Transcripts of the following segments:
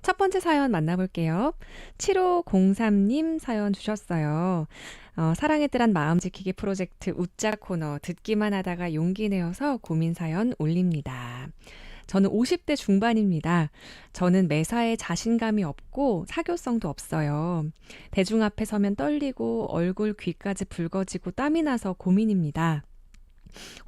첫 번째 사연 만나볼게요. 7503님 사연 주셨어요. 사랑의 뜰한 마음 지키기 프로젝트 웃자 코너 듣기만 하다가 용기 내어서 고민 사연 올립니다. 저는 50대 중반입니다. 저는 매사에 자신감이 없고 사교성도 없어요. 대중 앞에 서면 떨리고 얼굴 귀까지 붉어지고 땀이 나서 고민입니다.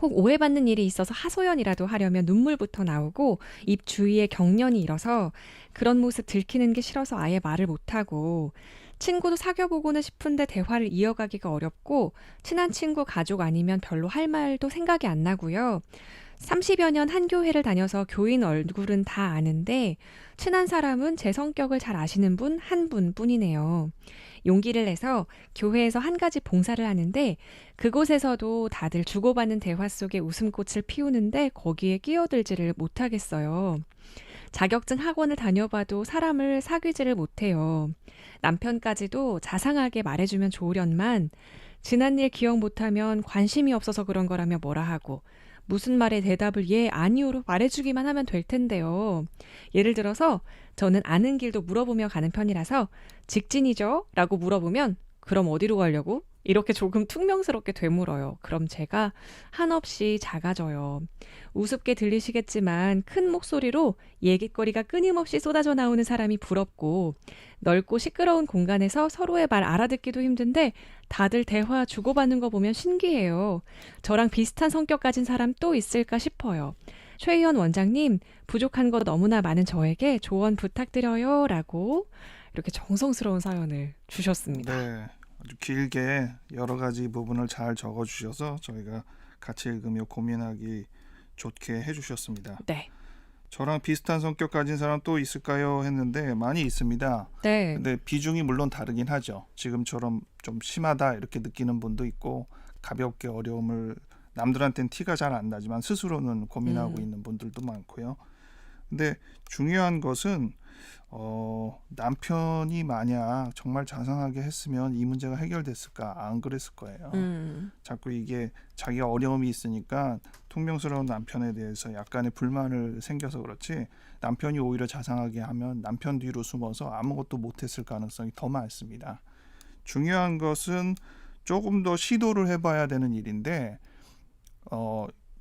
혹 오해받는 일이 있어서 하소연이라도 하려면 눈물부터 나오고 입 주위에 경련이 일어서 그런 모습 들키는 게 싫어서 아예 말을 못하고 친구도 사귀어보고는 싶은데 대화를 이어가기가 어렵고 친한 친구 가족 아니면 별로 할 말도 생각이 안 나고요. 30여 년 한 교회를 다녀서 교인 얼굴은 다 아는데 친한 사람은 제 성격을 잘 아시는 분 한 분뿐이네요. 용기를 내서 교회에서 한 가지 봉사를 하는데 그곳에서도 다들 주고받는 대화 속에 웃음꽃을 피우는데 거기에 끼어들지를 못하겠어요. 자격증 학원을 다녀봐도 사람을 사귀지를 못해요. 남편까지도 자상하게 말해주면 좋으련만 지난 일 기억 못하면 관심이 없어서 그런 거라며 뭐라 하고 무슨 말에 대답을 예, 아니오로 말해주기만 하면 될 텐데요. 예를 들어서 저는 아는 길도 물어보며 가는 편이라서 직진이죠? 라고 물어보면 그럼 어디로 가려고? 이렇게 조금 퉁명스럽게 되물어요. 그럼 제가 한없이 작아져요. 우습게 들리시겠지만 큰 목소리로 얘기거리가 끊임없이 쏟아져 나오는 사람이 부럽고 넓고 시끄러운 공간에서 서로의 말 알아듣기도 힘든데 다들 대화 주고받는 거 보면 신기해요. 저랑 비슷한 성격 가진 사람 또 있을까 싶어요. 최희연 원장님, 부족한 거 너무나 많은 저에게 조언 부탁드려요. 라고 이렇게 정성스러운 사연을 주셨습니다. 네, 아주 길게 여러 가지 부분을 잘 적어주셔서 저희가 같이 읽으며 고민하기 좋게 해주셨습니다. 네. 저랑 비슷한 성격 가진 사람 또 있을까요? 했는데 많이 있습니다. 네. 근데 비중이 물론 다르긴 하죠. 지금처럼 좀 심하다 이렇게 느끼는 분도 있고 가볍게 어려움을 남들한테는 티가 잘 안 나지만 스스로는 고민하고 있는 분들도 많고요. 근데 중요한 것은 남편이 만약 정말 자상하게 했으면 이 문제가 해결됐을까? 안 그랬을 거예요. 자꾸 이게 자기가 어려움이 있으니까 퉁명스러운 남편에 대해서 약간의 불만을 생겨서 그렇지 남편이 오히려 자상하게 하면 남편 뒤로 숨어서 아무것도 못했을 가능성이 더 많습니다. 중요한 것은 조금 더 시도를 해봐야 되는 일인데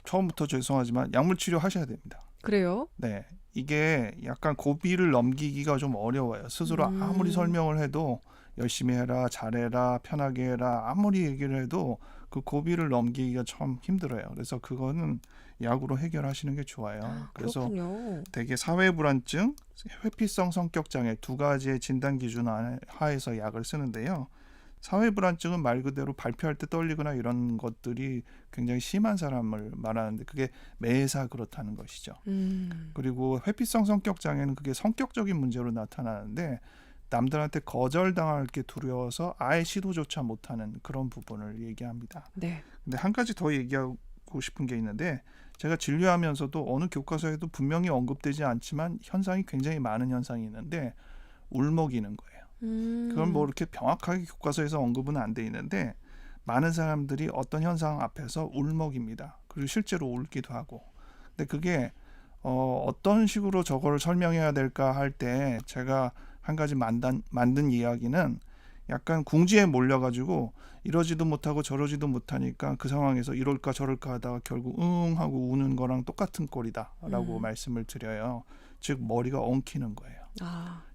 처음부터 죄송하지만 약물치료 하셔야 됩니다. 그래요? 네, 이게 약간 고비를 넘기기가 좀 어려워요. 스스로 아무리 설명을 해도 열심히 해라, 잘해라, 편하게 해라 아무리 얘기를 해도 그 고비를 넘기기가 참 힘들어요. 그래서 그거는 약으로 해결하시는 게 좋아요. 그래서 그렇군요. 대개 사회불안증, 회피성 성격장애 두 가지의 진단 기준 하에서 약을 쓰는데요. 사회불안증은 말 그대로 발표할 때 떨리거나 이런 것들이 굉장히 심한 사람을 말하는데 그게 매사 그렇다는 것이죠. 그리고 회피성 성격장애는 그게 성격적인 문제로 나타나는데 남들한테 거절당할 게 두려워서 아예 시도조차 못하는 그런 부분을 얘기합니다. 네. 근데 한 가지 더 얘기하고 싶은 게 있는데 제가 진료하면서도 어느 교과서에도 분명히 언급되지 않지만 현상이 굉장히 많은 현상이 있는데 울먹이는 거예요. 그건 뭐 이렇게 명확하게 교과서에서 언급은 안 돼 있는데 많은 사람들이 어떤 현상 앞에서 울먹입니다. 그리고 실제로 울기도 하고. 근데 그게 어떤 식으로 저거를 설명해야 될까 할 때 제가 한 가지 만든 이야기는 약간 궁지에 몰려가지고 이러지도 못하고 저러지도 못하니까 그 상황에서 이럴까 저럴까 하다가 결국 응 하고 우는 거랑 똑같은 꼴이다라고 말씀을 드려요. 즉 머리가 엉키는 거예요.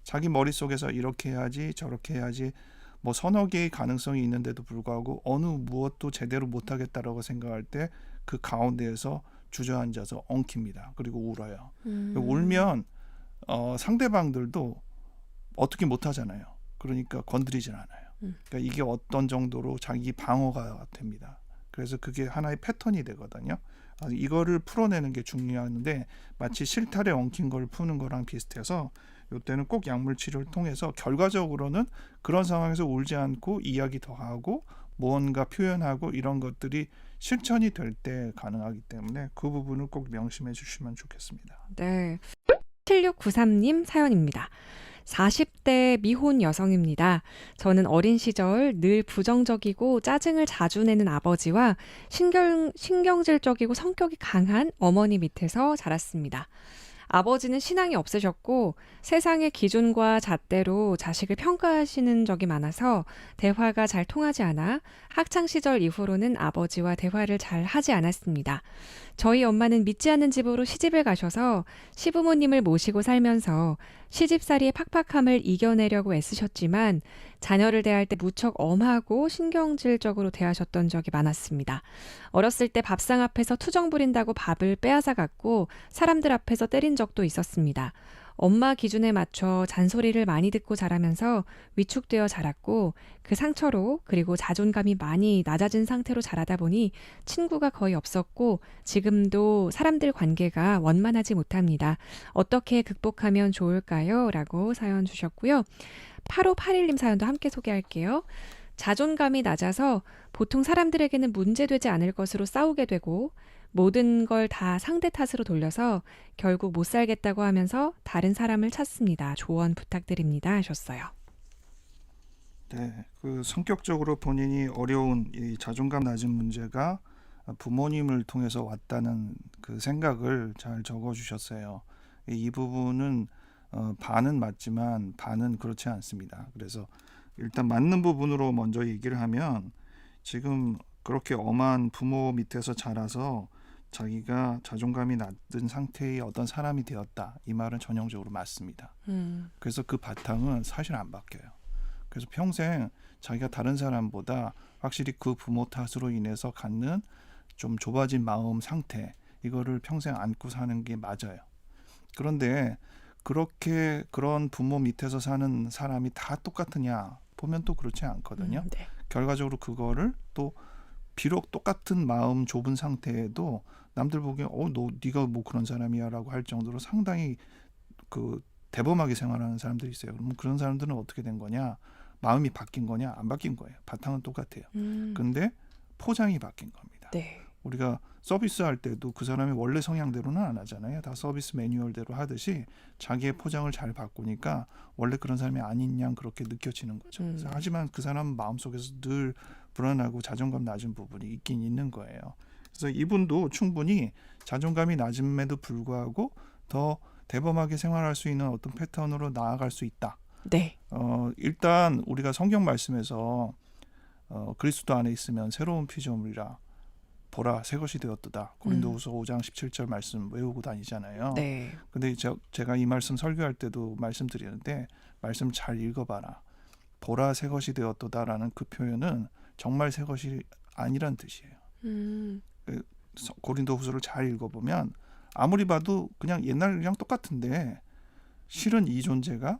자기 머릿속에서 이렇게 해야지 저렇게 해야지 뭐 서너 개의 가능성이 있는데도 불구하고 어느 무엇도 제대로 못하겠다라고 생각할 때 그 가운데에서 주저앉아서 엉킵니다. 그리고 울어요. 울면 상대방들도 어떻게 못하잖아요. 그러니까 건드리진 않아요. 그러니까 이게 어떤 정도로 자기 방어가 됩니다. 그래서 그게 하나의 패턴이 되거든요. 이거를 풀어내는 게 중요한데 마치 실타래 엉킨 걸 푸는 거랑 비슷해서 이때는 꼭 약물 치료를 통해서 결과적으로는 그런 상황에서 울지 않고 이야기 더 하고 무언가 표현하고 이런 것들이 실천이 될 때 가능하기 때문에 그 부분을 꼭 명심해 주시면 좋겠습니다. 네. 7693님 사연입니다. 40대 미혼 여성입니다. 저는 어린 시절 늘 부정적이고 짜증을 자주 내는 아버지와 신경질적이고 성격이 강한 어머니 밑에서 자랐습니다. 아버지는 신앙이 없으셨고 세상의 기준과 잣대로 자식을 평가하시는 적이 많아서 대화가 잘 통하지 않아 학창 시절 이후로는 아버지와 대화를 잘 하지 않았습니다. 저희 엄마는 믿지 않는 집으로 시집을 가셔서 시부모님을 모시고 살면서 시집살이의 팍팍함을 이겨내려고 애쓰셨지만 자녀를 대할 때 무척 엄하고 신경질적으로 대하셨던 적이 많았습니다. 어렸을 때 밥상 앞에서 투정 부린다고 밥을 빼앗아 갔고 사람들 앞에서 때린 적도 있었습니다. 엄마 기준에 맞춰 잔소리를 많이 듣고 자라면서 위축되어 자랐고 그 상처로 그리고 자존감이 많이 낮아진 상태로 자라다 보니 친구가 거의 없었고 지금도 사람들 관계가 원만하지 못합니다. 어떻게 극복하면 좋을까요? 라고 사연 주셨고요. 8581님 사연도 함께 소개할게요. 자존감이 낮아서 보통 사람들에게는 문제되지 않을 것으로 싸우게 되고 모든 걸 다 상대 탓으로 돌려서 결국 못 살겠다고 하면서 다른 사람을 찾습니다. 조언 부탁드립니다 하셨어요. 네, 그 성격적으로 본인이 어려운 이 자존감 낮은 문제가 부모님을 통해서 왔다는 그 생각을 잘 적어주셨어요. 이 부분은 반은 맞지만 반은 그렇지 않습니다. 그래서 일단 맞는 부분으로 먼저 얘기를 하면 지금 그렇게 엄한 부모 밑에서 자라서 자기가 자존감이 낮은 상태의 어떤 사람이 되었다. 이 말은 전형적으로 맞습니다. 그래서 그 바탕은 사실 안 바뀌어요. 그래서 평생 자기가 다른 사람보다 확실히 그 부모 탓으로 인해서 갖는 좀 좁아진 마음 상태 이거를 평생 안고 사는 게 맞아요. 그런데 그렇게 그런 부모 밑에서 사는 사람이 다 똑같으냐 보면 또 그렇지 않거든요. 네. 결과적으로 그거를 또 비록 똑같은 마음 좁은 상태에도 남들 보기엔 너 네가 뭐 그런 사람이야라고 할 정도로 상당히 그 대범하게 생활하는 사람들이 있어요. 그러면 그런 사람들은 어떻게 된 거냐? 마음이 바뀐 거냐? 안 바뀐 거예요. 바탕은 똑같아요. 근데 포장이 바뀐 겁니다. 네. 우리가 서비스할 때도 그 사람이 원래 성향대로는 안 하잖아요. 다 서비스 매뉴얼대로 하듯이 자기의 포장을 잘 바꾸니까 원래 그런 사람이 아닌 양 그렇게 느껴지는 거죠. 그래서 하지만 그 사람 마음속에서 늘 불안하고 자존감 낮은 부분이 있긴 있는 거예요. 그래서 이분도 충분히 자존감이 낮음에도 불구하고 더 대범하게 생활할 수 있는 어떤 패턴으로 나아갈 수 있다. 네. 일단 우리가 성경 말씀에서 그리스도 안에 있으면 새로운 피조물이라 보라 새 것이 되었도다. 고린도후서 5장 17절 말씀 외우고 다니잖아요. 네. 근데 제가 이 말씀 설교할 때도 말씀드리는데 말씀 잘 읽어봐라. 보라 새 것이 되었도다라는 그 표현은 정말 새 것이 아니란 뜻이에요. 고린도후서를 잘 읽어보면 아무리 봐도 그냥 옛날이랑 똑같은데 실은 이 존재가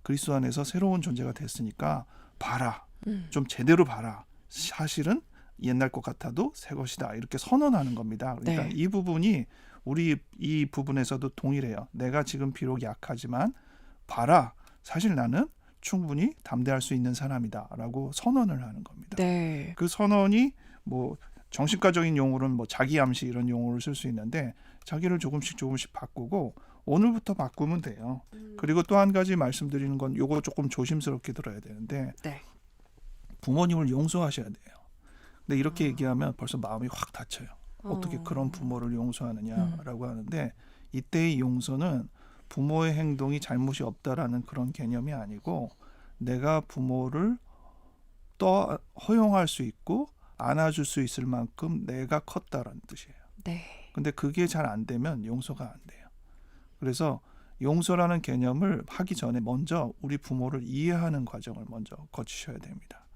그리스도 안에서 새로운 존재가 됐으니까 봐라. 좀 제대로 봐라. 사실은 옛날 것 같아도 새 것이다. 이렇게 선언하는 겁니다. 그러니까 네. 이 부분이 우리 이 부분에서도 동일해요. 내가 지금 비록 약하지만 봐라. 사실 나는 충분히 담대할 수 있는 사람이다라고 선언을 하는 겁니다. 네. 그 선언이 뭐 정신과적인 용어로는 뭐 자기암시 이런 용어를 쓸 수 있는데 자기를 조금씩 바꾸고 오늘부터 바꾸면 돼요. 그리고 또 한 가지 말씀드리는 건 요거 조금 조심스럽게 들어야 되는데 네. 부모님을 용서하셔야 돼요. 근데 이렇게 얘기하면 벌써 마음이 확 다쳐요. 어떻게 그런 부모를 용서하느냐라고 하는데 이때의 용서는 부모의 행동이 잘못이 없다라는 그런 개념이 아니고 내가 부모를 또 허용할 수 있고 안아줄 수 있을 만큼 내가 컸다라는 뜻이에요. 네. 근데 그게 잘 안 되면 용서가 안 돼요. 그래서 용서라는 개념을 하기 전에 먼저 우리 부모를 이해하는 과정을 먼저 거치셔야 됩니다.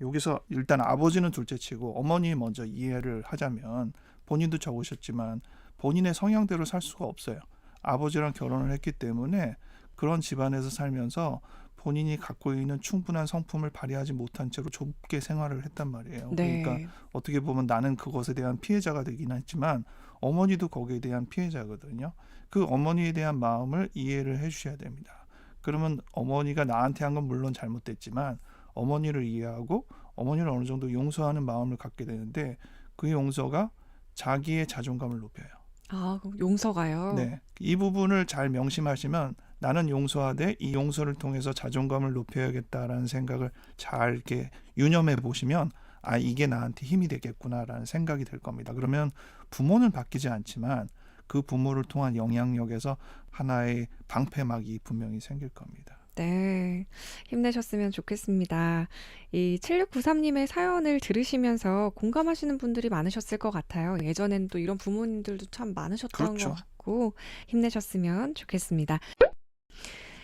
여기서 일단 아버지는 둘째치고 어머니 먼저 이해를 하자면 본인도 적으셨지만 본인의 성향대로 살 수가 없어요. 아버지랑 결혼을 했기 때문에 그런 집안에서 살면서 본인이 갖고 있는 충분한 성품을 발휘하지 못한 채로 좁게 생활을 했단 말이에요. 네. 그러니까 어떻게 보면 나는 그것에 대한 피해자가 되긴 했지만 어머니도 거기에 대한 피해자거든요. 그 어머니에 대한 마음을 이해를 해주셔야 됩니다. 그러면 어머니가 나한테 한 건 물론 잘못됐지만 어머니를 이해하고 어머니를 어느 정도 용서하는 마음을 갖게 되는데 그 용서가 자기의 자존감을 높여요. 아, 그럼 용서가요? 네, 이 부분을 잘 명심하시면 나는 용서하되 이 용서를 통해서 자존감을 높여야겠다라는 생각을 잘 이렇게 유념해 보시면 이게 나한테 힘이 되겠구나라는 생각이 들 겁니다. 그러면 부모는 바뀌지 않지만 그 부모를 통한 영향력에서 하나의 방패막이 분명히 생길 겁니다. 네, 힘내셨으면 좋겠습니다. 이 7693님의 사연을 들으시면서 공감하시는 분들이 많으셨을 것 같아요. 예전엔 또 이런 부모님들도 참 많으셨던 것 그렇죠. 같고 힘내셨으면 좋겠습니다.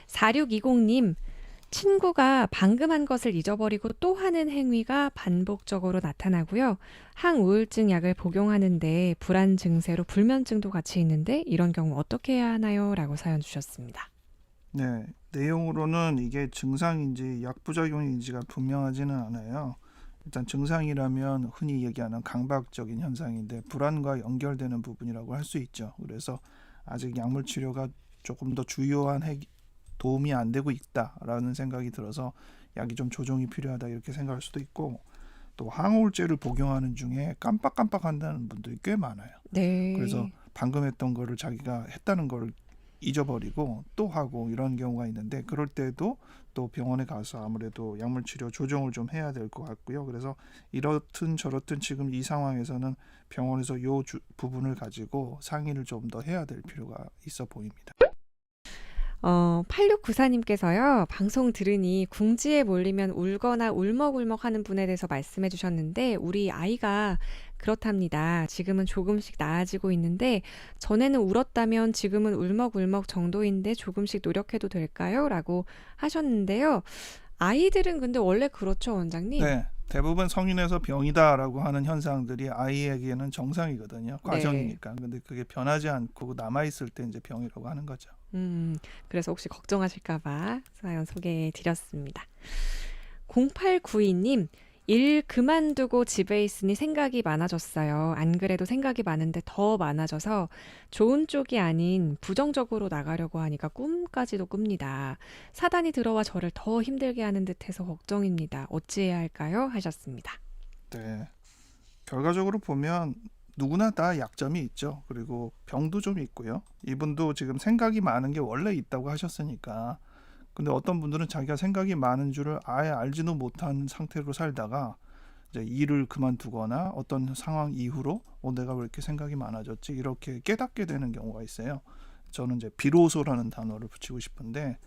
4620님, 친구가 방금 한 것을 잊어버리고 또 하는 행위가 반복적으로 나타나고요. 항우울증 약을 복용하는데 불안 증세로 불면증도 같이 있는데 이런 경우 어떻게 해야 하나요? 라고 사연 주셨습니다. 네, 내용으로는 이게 증상인지 약부작용인지가 분명하지는 않아요. 일단 증상이라면 흔히 얘기하는 강박적인 현상인데 불안과 연결되는 부분이라고 할 수 있죠. 그래서 아직 약물 치료가 조금 더 주요한 도움이 안 되고 있다라는 생각이 들어서 약이 좀 조정이 필요하다 이렇게 생각할 수도 있고, 또 항우울제를 복용하는 중에 깜빡깜빡 한다는 분들이 꽤 많아요. 그래서 네. 방금 했던 거를 자기가 했다는 걸 잊어버리고 또 하고 이런 경우가 있는데, 그럴 때도 또 병원에 가서 아무래도 약물 치료 조정을 좀 해야 될 것 같고요. 그래서 이렇든 저렇든 지금 이 상황에서는 병원에서 이 부분을 가지고 상의를 좀 더 해야 될 필요가 있어 보입니다. 8694님께서요, 방송 들으니 궁지에 몰리면 울거나 울먹울먹 하는 분에 대해서 말씀해 주셨는데, 우리 아이가 그렇답니다. 지금은 조금씩 나아지고 있는데, 전에는 울었다면 지금은 울먹울먹 정도인데 조금씩 노력해도 될까요? 라고 하셨는데요. 아이들은 근데 원래 그렇죠, 원장님? 네, 대부분 성인에서 병이다라고 하는 현상들이 아이에게는 정상이거든요. 네. 과정이니까. 근데 그게 변하지 않고 남아있을 때 이제 병이라고 하는 거죠. 그래서 혹시 걱정하실까봐 사연 소개해 드렸습니다. 0892님, 일 그만두고 집에 있으니 생각이 많아졌어요. 안 그래도 생각이 많은데 더 많아져서 좋은 쪽이 아닌 부정적으로 나가려고 하니까 꿈까지도 꿉니다. 사단이 들어와 저를 더 힘들게 하는 듯해서 걱정입니다. 어찌해야 할까요? 하셨습니다. 네. 결과적으로 보면 누구나 다 약점이 있죠. 그리고 병도 좀 있고요. 이분도 지금 생각이 많은 게 원래 있다고 하셨으니까. 근데 어떤 분들은 자기가 생각이 많은 줄을 아예 알지도 못한 상태로 살다가 이제 일을 그만두거나 어떤 상황 이후로 내가 왜 이렇게 생각이 많아졌지? 이렇게 깨닫게 되는 경우가 있어요. 저는 이제 비로소라는 단어를 붙이고 싶은데,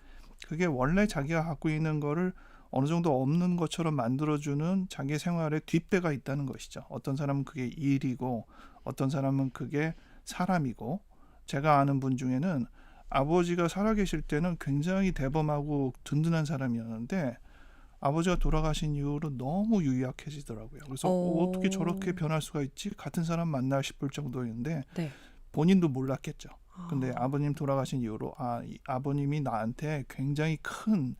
그게 원래 자기가 갖고 있는 거를 어느 정도 없는 것처럼 만들어주는 자기 생활에 뒷배가 있다는 것이죠. 어떤 사람은 그게 일이고 어떤 사람은 그게 사람이고, 제가 아는 분 중에는 아버지가 살아계실 때는 굉장히 대범하고 든든한 사람이었는데 아버지가 돌아가신 이후로 너무 유약해지더라고요. 그래서 어떻게 저렇게 어, 변할 수가 있지? 같은 사람 만나 싶을 정도였는데 네. 본인도 몰랐겠죠. 근데 아, 아버님 돌아가신 이후로 이 아버님이 나한테 굉장히 큰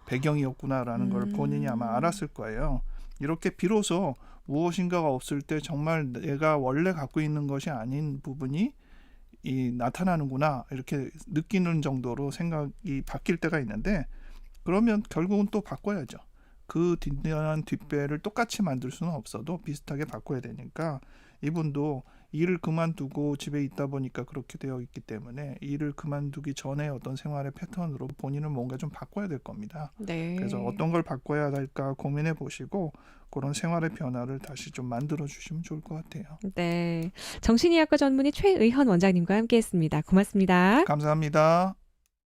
배경이었구나라는 걸 본인이 아마 음, 알았을 거예요. 이렇게 비로소 무엇인가가 없을 때 정말 내가 원래 갖고 있는 것이 아닌 부분이 나타나는구나 이렇게 느끼는 정도로 생각이 바뀔 때가 있는데, 그러면 결국은 또 바꿔야죠. 그 든든한 뒷배를 똑같이 만들 수는 없어도 비슷하게 바꿔야 되니까, 이분도 일을 그만두고 집에 있다 보니까 그렇게 되어 있기 때문에 일을 그만두기 전에 어떤 생활의 패턴으로 본인은 뭔가 좀 바꿔야 될 겁니다. 그래서 네. 어떤 걸 바꿔야 할까 고민해 보시고 그런 생활의 변화를 다시 좀 만들어 주시면 좋을 것 같아요. 네. 정신의학과 전문의 최의헌 원장님과 함께 했습니다. 고맙습니다. 감사합니다.